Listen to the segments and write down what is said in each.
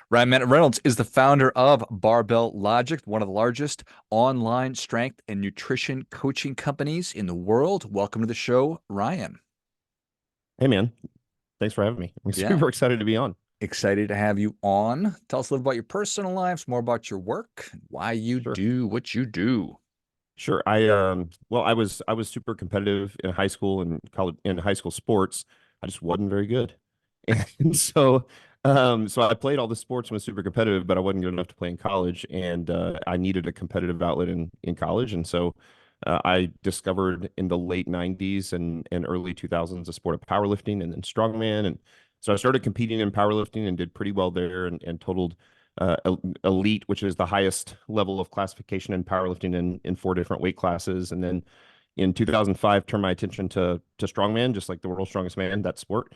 Ryan Matt Reynolds is the founder of Barbell Logic, one of the largest online strength and nutrition coaching companies in the world. Welcome to the show, Ryan. Hey man, thanks for having me. I'm Yeah, super excited to be on. excited to have you on. Tell us a little about your personal lives, more about your work, why you Sure. do what you do. Sure. I was super competitive in high school and college in high school sports. I just wasn't very good. And so I played all the sports and was super competitive, but I wasn't good enough to play in college and I needed a competitive outlet in college. And so I discovered in the late 90s and early 2000s the sport of powerlifting and then strongman. And so I started competing in powerlifting and did pretty well there and totaled elite, which is the highest level of classification in powerlifting in four different weight classes. And then in 2005, turned my attention to strongman, just like the world's strongest man, that sport.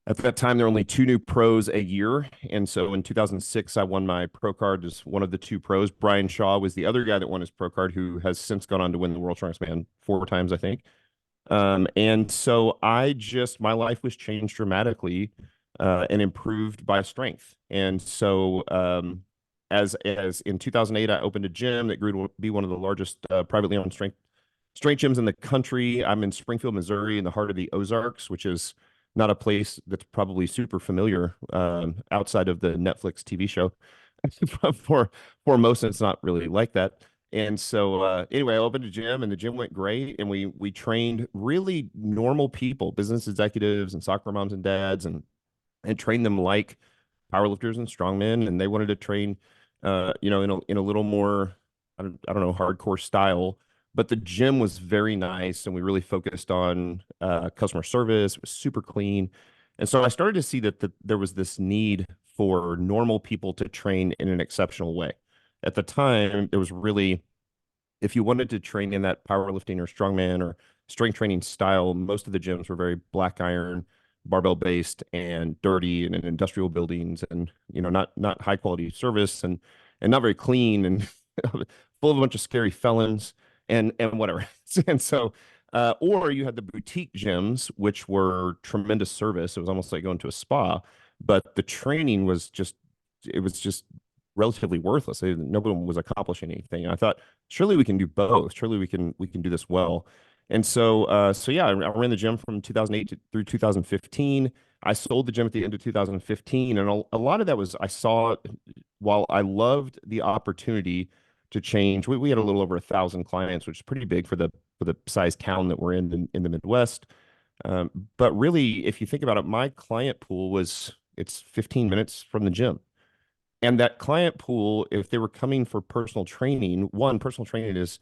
At that time, there were only two new pros a year. And so in 2006, I won my pro card as one of the two pros. Brian Shaw was the other guy that won his pro card, who has since gone on to win the world's strongest man four times, I think. And so my life was changed dramatically and improved by strength. And so as in 2008, I opened a gym that grew to be one of the largest privately owned strength gyms in the country. I'm in Springfield, Missouri, in the heart of the Ozarks, which is not a place that's probably super familiar outside of the Netflix TV show. for for most, it's not really like that. And so anyway, I opened a gym and the gym went great. And we trained really normal people, business executives and soccer moms and dads, and trained them like powerlifters and strongmen. And they wanted to train, in a little more, I don't know, hardcore style. But the gym was very nice, and we really focused on customer service. It was super clean. And so I started to see that there was this need for normal people to train in an exceptional way. At the time, it was really, if you wanted to train in that powerlifting or strongman or strength training style, most of the gyms were very black iron, barbell based and dirty and in industrial buildings and not high quality service and not very clean and full of a bunch of scary felons and whatever. And so or you had the boutique gyms, which were tremendous service. It was almost like going to a spa, but the training was just relatively worthless. Nobody was accomplishing anything. And I thought, surely we can do both. Surely we can do this well. And so yeah, I ran the gym from 2008 through 2015. I sold the gym at the end of 2015, and a lot of that was I saw, while I loved the opportunity to change. We had a little over 1,000 clients, which is pretty big for the size town that we're in the Midwest. But really, if you think about it, my client pool it's 15 minutes from the gym. And that client pool, if they were coming for personal training, one, personal training is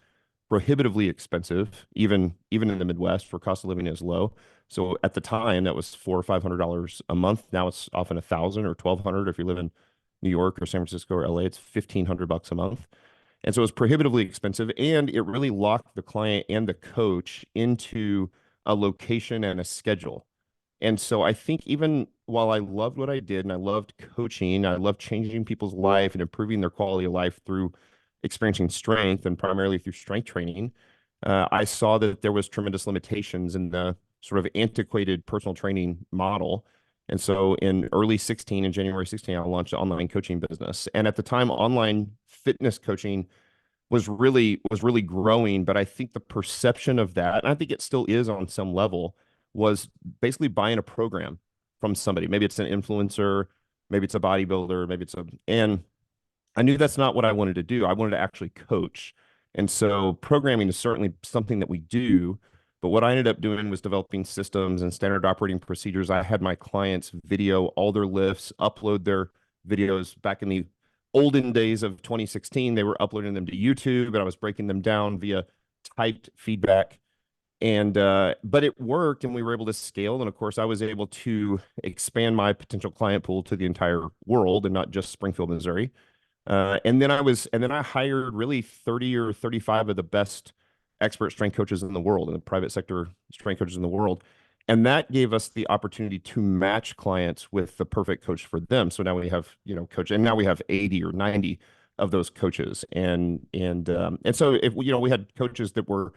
prohibitively expensive, even in the Midwest, where cost of living is low. So at the time, that was $400 or $500 a month. Now it's often 1,000 or 1,200 if you live in New York or San Francisco or LA. It's $1,500 a month. And so it was prohibitively expensive, and it really locked the client and the coach into a location and a schedule. And so I think even while I loved what I did and I loved coaching, I loved changing people's life and improving their quality of life through experiencing strength and primarily through strength training, I saw that there was tremendous limitations in the sort of antiquated personal training model. And so in early 16, in January 16, I launched an online coaching business. And at the time, online fitness coaching was really growing, but I think the perception of that, and I think it still is on some level, was basically buying a program from somebody. Maybe it's an influencer, maybe it's a bodybuilder, and I knew that's not what I wanted to do. I wanted to actually coach. And so programming is certainly something that we do, but what I ended up doing was developing systems and standard operating procedures. I had my clients video all their lifts, upload their videos. Back in the olden days of 2016, they were uploading them to YouTube, and I was breaking them down via typed feedback. And but it worked, and we were able to scale. And of course, I was able to expand my potential client pool to the entire world and not just Springfield, Missouri. And then I hired really 30 or 35 of the best expert strength coaches in the world, in the private sector strength coaches in the world. And that gave us the opportunity to match clients with the perfect coach for them. So now we have, coach, and now we have 80 or 90 of those coaches. And so if we had coaches that were,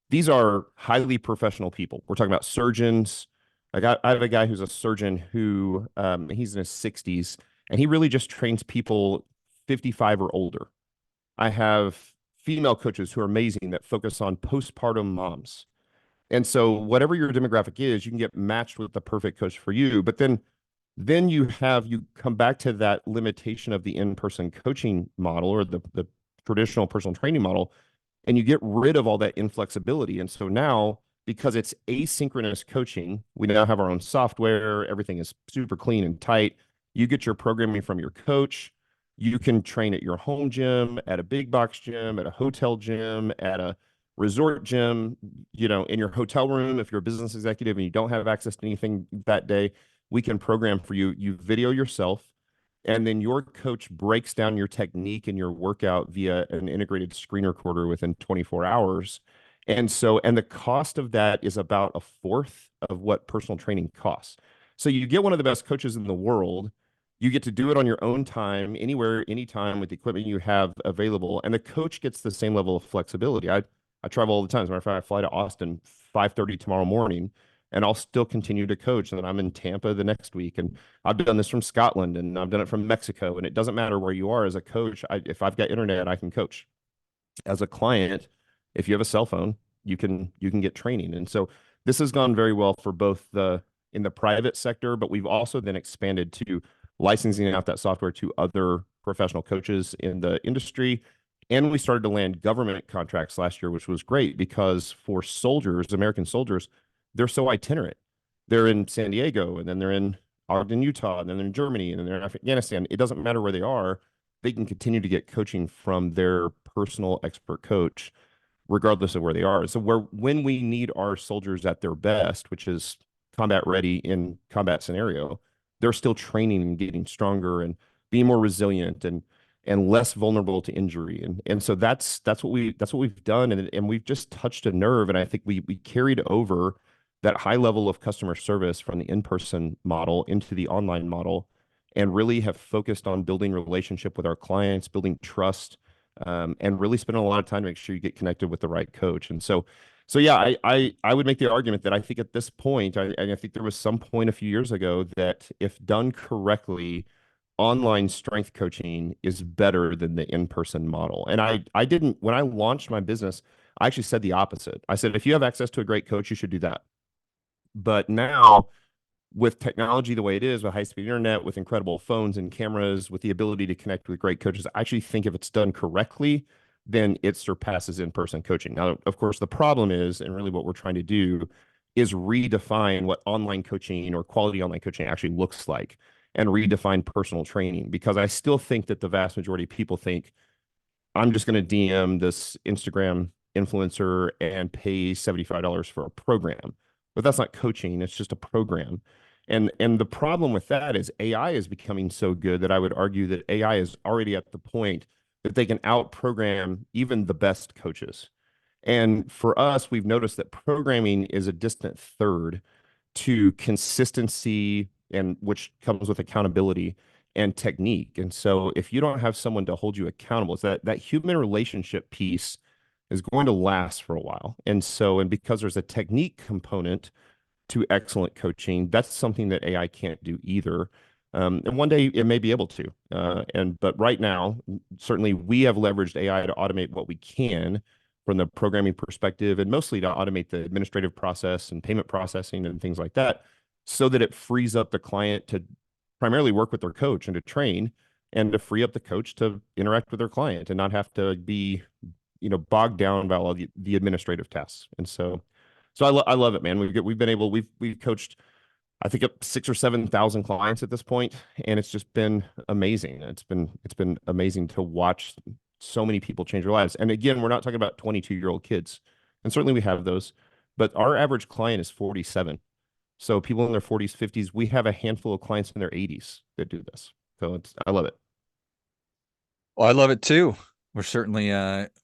these are highly professional people. We're talking about surgeons. I have a guy who's a surgeon who he's in his 60s, and he really just trains people 55 or older. I have female coaches who are amazing that focus on postpartum moms. And so whatever your demographic is, you can get matched with the perfect coach for you. But then you come back to that limitation of the in-person coaching model or the traditional personal training model, and you get rid of all that inflexibility. And so now, because it's asynchronous coaching, we now have our own software, everything is super clean and tight. You get your programming from your coach. You can train at your home gym, at a big box gym, at a hotel gym, at a resort gym, in your hotel room. If you're a business executive and you don't have access to anything that day, we can program for you. You video yourself, and then your coach breaks down your technique and your workout via an integrated screen recorder within 24 hours. And the cost of that is about a fourth of what personal training costs. So you get one of the best coaches in the world. You get to do it on your own time, anywhere, anytime with the equipment you have available. And the coach gets the same level of flexibility. I travel all the time. As a matter of fact, I fly to Austin 5:30 tomorrow morning, and I'll still continue to coach. And then I'm in Tampa the next week. And I've done this from Scotland, and I've done it from Mexico. And it doesn't matter where you are as a coach. If I've got internet, I can coach. As a client, if you have a cell phone, you can get training. And so this has gone very well for both in the private sector, but we've also then expanded to licensing out that software to other professional coaches in the industry. And we started to land government contracts last year, which was great because for soldiers, American soldiers, they're so itinerant. They're in San Diego, and then they're in Ogden, Utah, and then they're in Germany, and then they're in Afghanistan. It doesn't matter where they are. They can continue to get coaching from their personal expert coach, regardless of where they are. So when we need our soldiers at their best, which is combat ready in combat scenario, they're still training and getting stronger and being more resilient and less vulnerable to injury. And so that's what we've done. And we've just touched a nerve. And I think we carried over that high level of customer service from the in-person model into the online model, and really have focused on building relationship with our clients, building trust, and really spending a lot of time to make sure you get connected with the right coach. And so yeah, I would make the argument that I think at this point, I think there was some point a few years ago that if done correctly, online strength coaching is better than the in-person model. And I didn't, when I launched my business, I actually said the opposite. I said, if you have access to a great coach, you should do that. But now, with technology the way it is, with high-speed internet, with incredible phones and cameras, with the ability to connect with great coaches, I actually think if it's done correctly, then it surpasses in-person coaching. Now, of course, the problem is, and really what we're trying to do, is redefine what online coaching or quality online coaching actually looks like, and redefine personal training. Because I still think that the vast majority of people think, I'm just going to DM this Instagram influencer and pay $75 for a program. But that's not coaching, it's just a program. And the problem with that is AI is becoming so good that I would argue that AI is already at the point that they can out-program even the best coaches. And for us, we've noticed that programming is a distant third to consistency, and which comes with accountability and technique. And so if you don't have someone to hold you accountable, it's that human relationship piece is going to last for a while. And because there's a technique component to excellent coaching, that's something that AI can't do either. And one day it may be able to. But right now, certainly we have leveraged AI to automate what we can from the programming perspective, and mostly to automate the administrative process and payment processing and things like that, so that it frees up the client to primarily work with their coach and to train, and to free up the coach to interact with their client and not have to be, bogged down by all the administrative tasks. And so I love it, man. We've coached, I think, up 6 or 7 thousand clients at this point, and it's just been amazing. It's been amazing to watch so many people change their lives. And again, we're not talking about 22-year-old kids, and certainly we have those, but our average client is 47. So people in their 40s, 50s. We have a handful of clients in their 80s that do this. So I love it. Well, I love it too. We're certainly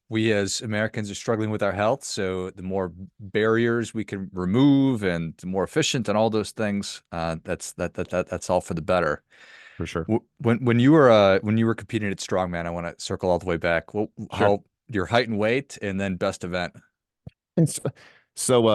we as Americans are struggling with our health, so the more barriers we can remove and the more efficient and all those things, that's all for the better. For sure. When you were competing at strongman, I want to circle all the way back. Well, Sure. how your height and weight, and then best event. And so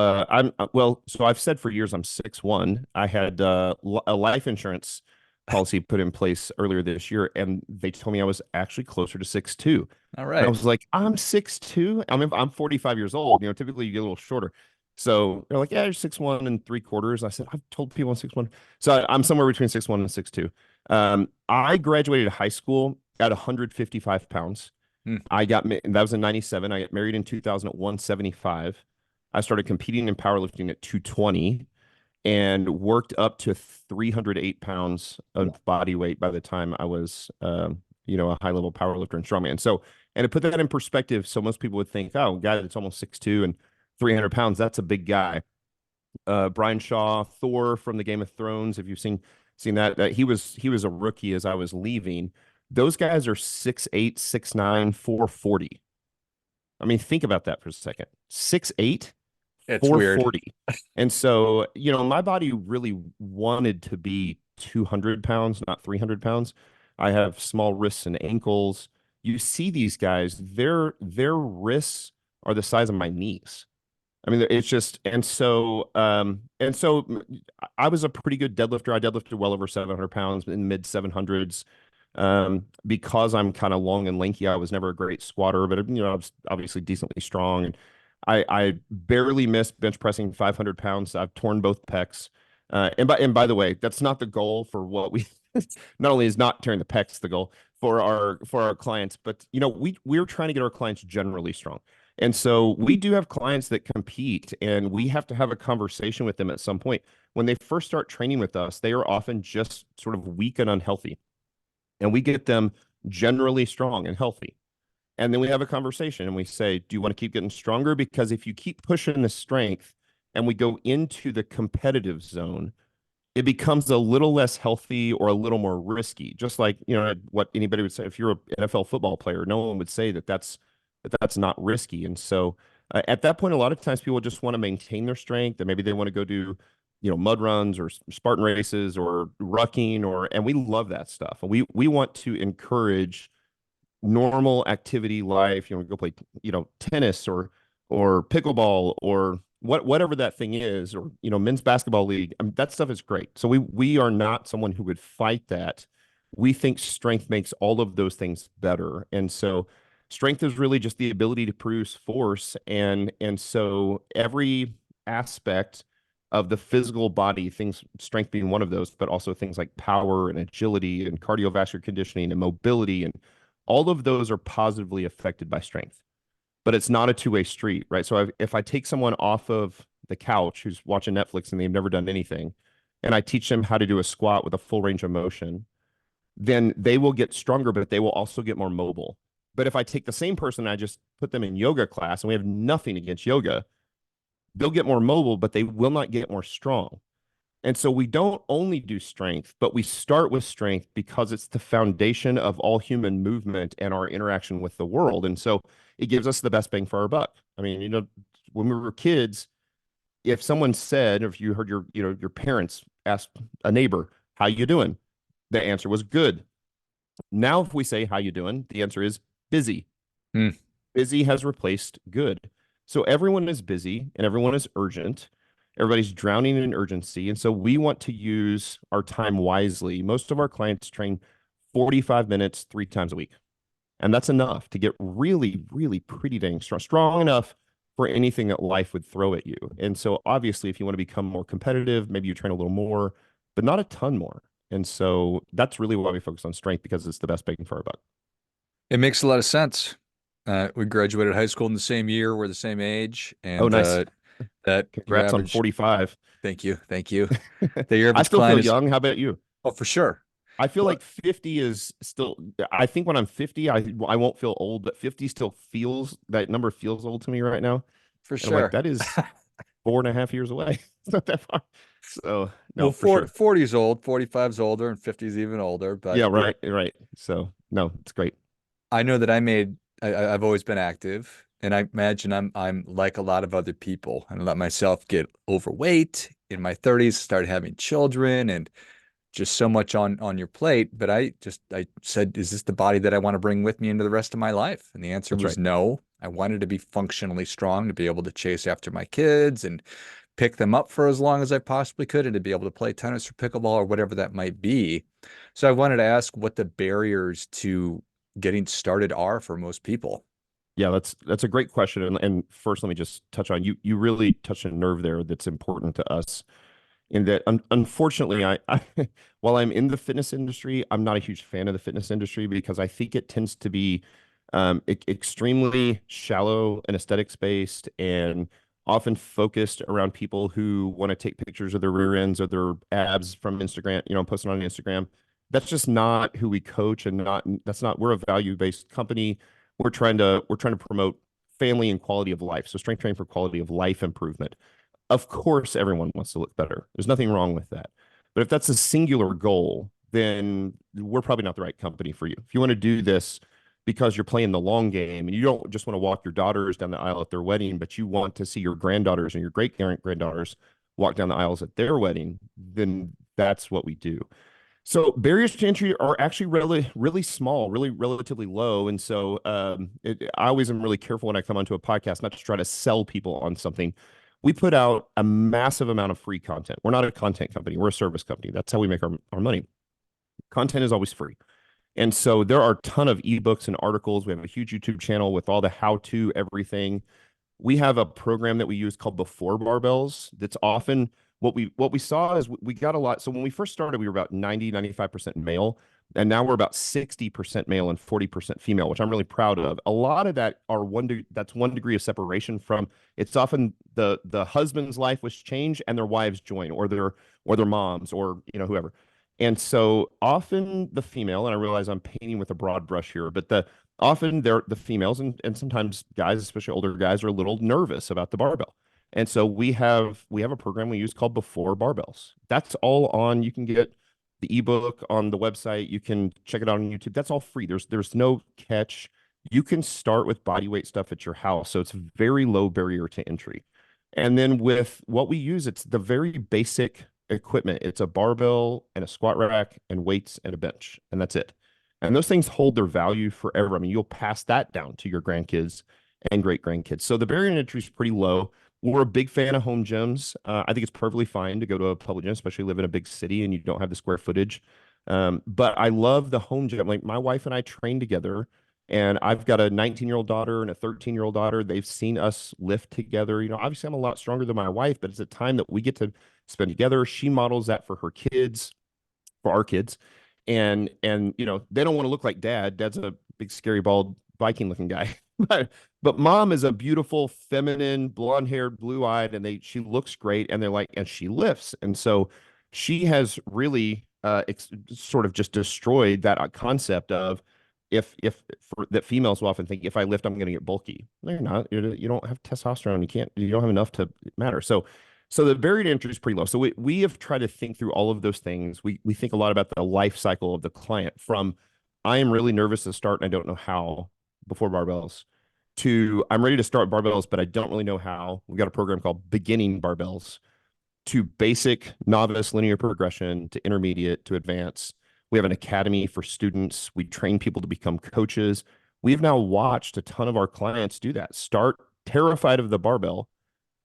I've said for years I'm 6'1". I had a life insurance policy put in place earlier this year, and they told me I was actually closer to 6'2". All And I right. was like, I'm 6'2". I mean, I'm 45 years old. Typically you get a little shorter. So they're like, yeah, you're 6'1 3/4". I said, I've told people I'm 6'1". So I'm somewhere between 6'1 and 6'2". I graduated high school at 155 pounds. Hmm. That was in 97. I got married in 2000 at 175. I started competing in powerlifting at 220 and worked up to 308 pounds of body weight by the time I was, a high level powerlifter and strongman. So, and to put that in perspective, so most people would think, oh, a guy that's almost 6'2 and 300 pounds, that's a big guy. Brian Shaw, Thor from the Game of Thrones, if you've seen that, he was a rookie as I was leaving. Those guys are 6'8", 6'9", 440. I mean, think about that for a second. 6'8", It's weird. 440. And so, my body really wanted to be 200 pounds, not 300 pounds. I have small wrists and ankles. You see these guys, their wrists are the size of my knees. I mean, it's just, I was a pretty good deadlifter. I deadlifted well over 700 pounds in the mid 700s. Because I'm kind of long and lanky, I was never a great squatter, but I was obviously decently strong. And I barely missed bench pressing 500 pounds. I've torn both pecs. And by the way, that's not the goal for what we. Not only is not tearing the pecs the goal for our clients, but we're trying to get our clients generally strong. And so we do have clients that compete, and we have to have a conversation with them at some point. When they first start training with us, they are often just sort of weak and unhealthy, and we get them generally strong and healthy. And then we have a conversation and we say, do you want to keep getting stronger? Because if you keep pushing the strength and we go into the competitive zone, it becomes a little less healthy or a little more risky. Just like, what anybody would say, if you're an NFL football player, no one would say that that's not risky. And so at that point, a lot of times people just want to maintain their strength, and maybe they want to go do, mud runs or Spartan races or rucking, and we love that stuff. And we want to encourage normal activity life, go play, tennis or pickleball or whatever that thing is, or, men's basketball league. I mean, that stuff is great. So we are not someone who would fight that. We think strength makes all of those things better. And so strength is really just the ability to produce force. And so every aspect of the physical body, things, strength being one of those, but also things like power and agility and cardiovascular conditioning and mobility, and all of those are positively affected by strength. But it's not a two-way street, right? So if I take someone off of the couch who's watching Netflix and they've never done anything, and I teach them how to do a squat with a full range of motion, then they will get stronger, but they will also get more mobile. But if I take the same person and I just put them in yoga class, and we have nothing against yoga, they'll get more mobile, but they will not get more strong. And so we don't only do strength, but we start with strength because it's the foundation of all human movement and our interaction with the world. And so it gives us the best bang for our buck. I mean, when we were kids, if someone said, or if you heard your parents ask a neighbor, how you doing? The answer was good. Now, if we say, how you doing? The answer is busy. Hmm. Busy has replaced good. So everyone is busy and everyone is urgent. Everybody's drowning in urgency. And so we want to use our time wisely. Most of our clients train 45 minutes 3 times a week. And that's enough to get really, really pretty dang strong, strong enough for anything that life would throw at you. And so obviously, if you want to become more competitive, maybe you train a little more, but not a ton more. And so that's really why we focus on strength, because it's the best bang for our buck. It makes a lot of sense. We graduated high school in the same year. We're the same age, Oh, and nice. that your Congrats on average. 45. Thank you, thank you. That your I average still feel client is, young. How about you? oh, for sure. I feel Well, like 50 is still, I think when I'm 50, I won't feel old, but 50 still feels, that number feels old to me right now. for And I'm like, sure. that is 4.5 years away. It's not that far. So, Well, no, for sure. 40 is old, 45 is older, and 50 is even older. But Yeah, yeah, right, right. So, no, it's great. I know that I've always been active, and I imagine I'm like a lot of other people. I let myself get overweight in my 30s, started having children, and just so much on your plate. But I said, is this the body that I want to bring with me into the rest of my life? And the answer That's was right. no. I wanted to be functionally strong to be able to chase after my kids and pick them up for as long as I possibly could and to be able to play tennis or pickleball or whatever that might be. So I wanted to ask what the barriers to getting started are for most people. Yeah, that's a great question. And first, let me just touch on you. You really touched a nerve there that's important to us. In that, unfortunately, I while I'm in the fitness industry, I'm not a huge fan of the fitness industry because I think it tends to be extremely shallow and aesthetics based and often focused around people who want to take pictures of their rear ends or their abs from Instagram, posting on Instagram. That's just not who we coach, and not that's not we're a value based company. We're trying to promote family and quality of life. So strength training for quality of life improvement. Of course, everyone wants to look better. There's nothing wrong with that. But if that's a singular goal, then we're probably not the right company for you. If you want to do this because you're playing the long game and you don't just want to walk your daughters down the aisle at their wedding, but you want to see your granddaughters and your great granddaughters walk down the aisles at their wedding, then that's what we do. So barriers to entry are actually really small, really relatively low. And so I always am really careful when I come onto a podcast, not to try to sell people on something. We put out a massive amount of free content. We're not a content company. We're a service company. That's how we make our money. Content is always free. And so there are a ton of ebooks and articles. We have a huge YouTube channel with all the how-to everything. We have a program that we use called Before Barbells. That's often what we saw is we got a lot. So when we first started, we were about 95% male, and now we're about 60% male and 40% female, which I'm really proud of. A lot of that are that's 1 degree of separation from it's often the husband's life was changed and their wives join, or their moms, or whoever. And so often the female, and I realize I'm painting with a broad brush here, but often they're the females, and sometimes guys, especially older guys, are a little nervous about the barbell. And so we have a program we use called Before Barbells. That's all on. You can get the ebook on the website. You can check it out on YouTube. That's all free. There's no catch. You can start with body weight stuff at your house. So it's very low barrier to entry. And then with what we use, it's the very basic equipment. It's a barbell and a squat rack and weights and a bench, and that's it. And those things hold their value forever. I mean, you'll pass that down to your grandkids and great grandkids. So the barrier to entry is pretty low. We're a big fan of home gyms. I think it's perfectly fine to go to a public gym, especially live in a big city and you don't have the square footage. But I love the home gym. Like my wife and I train together, and I've got a 19-year-old daughter and a 13-year-old daughter. They've seen us lift together. Obviously I'm a lot stronger than my wife, but it's a time that we get to spend together. She models that for her kids, for our kids. And they don't want to look like dad. Dad's a big scary bald Viking looking guy. But mom is a beautiful, feminine, blonde-haired, blue-eyed, and she looks great, and and she lifts. And so she has really sort of just destroyed that concept of that females will often think, if I lift, I'm going to get bulky. No, you're not. You don't have testosterone. You don't have enough to matter. So the barrier to entry is pretty low. So we have tried to think through all of those things. We think a lot about the life cycle of the client, from I am really nervous to start and I don't know how before barbells, to I'm ready to start barbells, but I don't really know how. We've got a program called Beginning Barbells, to basic, novice, linear progression, to intermediate, to advanced. We have an academy for students. We train people to become coaches. We've now watched a ton of our clients do that, start terrified of the barbell,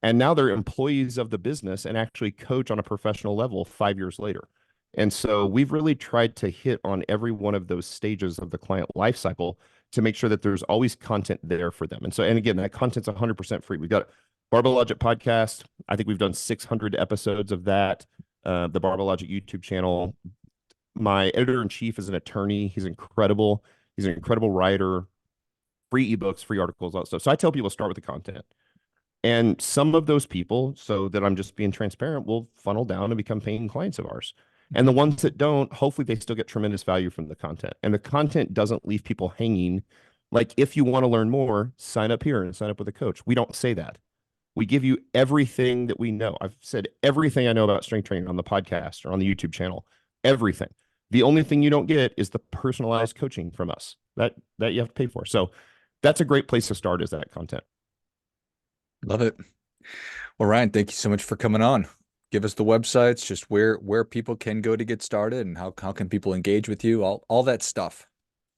and now they're employees of the business and actually coach on a professional level 5 years later. And so we've really tried to hit on every one of those stages of the client life cycle to make sure that there's always content there for them. And again, that content's 100% free. We've got Barbell Logic podcast. I think we've done 600 episodes of that. The Barbell Logic YouTube channel. My editor-in-chief is an attorney. He's incredible. He's an incredible writer. Free ebooks, free articles, all that stuff. So I tell people to start with the content. And some of those people, so that I'm just being transparent, will funnel down and become paying clients of ours. And the ones that don't, hopefully they still get tremendous value from the content. And the content doesn't leave people hanging. Like, if you want to learn more, sign up here and sign up with a coach. We don't say that. We give you everything that we know. I've said everything I know about strength training on the podcast or on the YouTube channel, everything. The only thing you don't get is the personalized coaching from us that you have to pay for. So that's a great place to start, is that content. Love it. Well, Ryan, thank you so much for coming on. Give us the websites, just where people can go to get started, and how can people engage with you, all that stuff.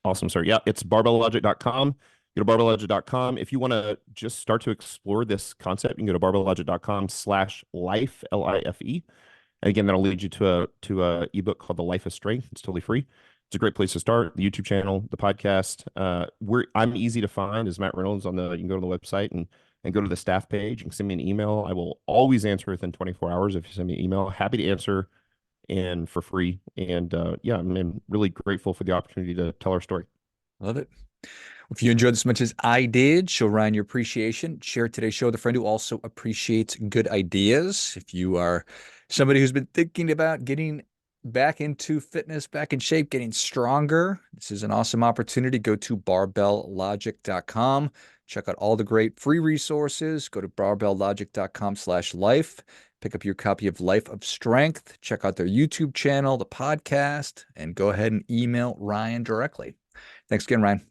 Awesome, sir. Yeah, it's barbelllogic.com. Go to barbelllogic.com. If you want to just start to explore this concept, you can go to barbelllogic.com/life, LIFE. And again, that'll lead you to a ebook called The Life of Strength. It's totally free. It's a great place to start. The YouTube channel, the podcast. I'm easy to find as Matt Reynolds on the. You can go to the website and go to the staff page and send me an email. I will always answer within 24 hours if you send me an email. Happy to answer and for free. And yeah, I'm really grateful for the opportunity to tell our story. Love it. If you enjoyed this as much as I did, show Ryan your appreciation. Share today's show with a friend who also appreciates good ideas. If you are somebody who's been thinking about getting back into fitness, back in shape, getting stronger, this is an awesome opportunity. Go to barbelllogic.com. Check out all the great free resources. Go to barbelllogic.com/life. Pick up your copy of Life of Strength. Check out their YouTube channel, the podcast, and go ahead and email Ryan directly. Thanks again, Ryan.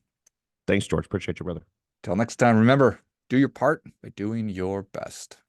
Thanks, George. Appreciate you, brother. Till next time, remember, do your part by doing your best.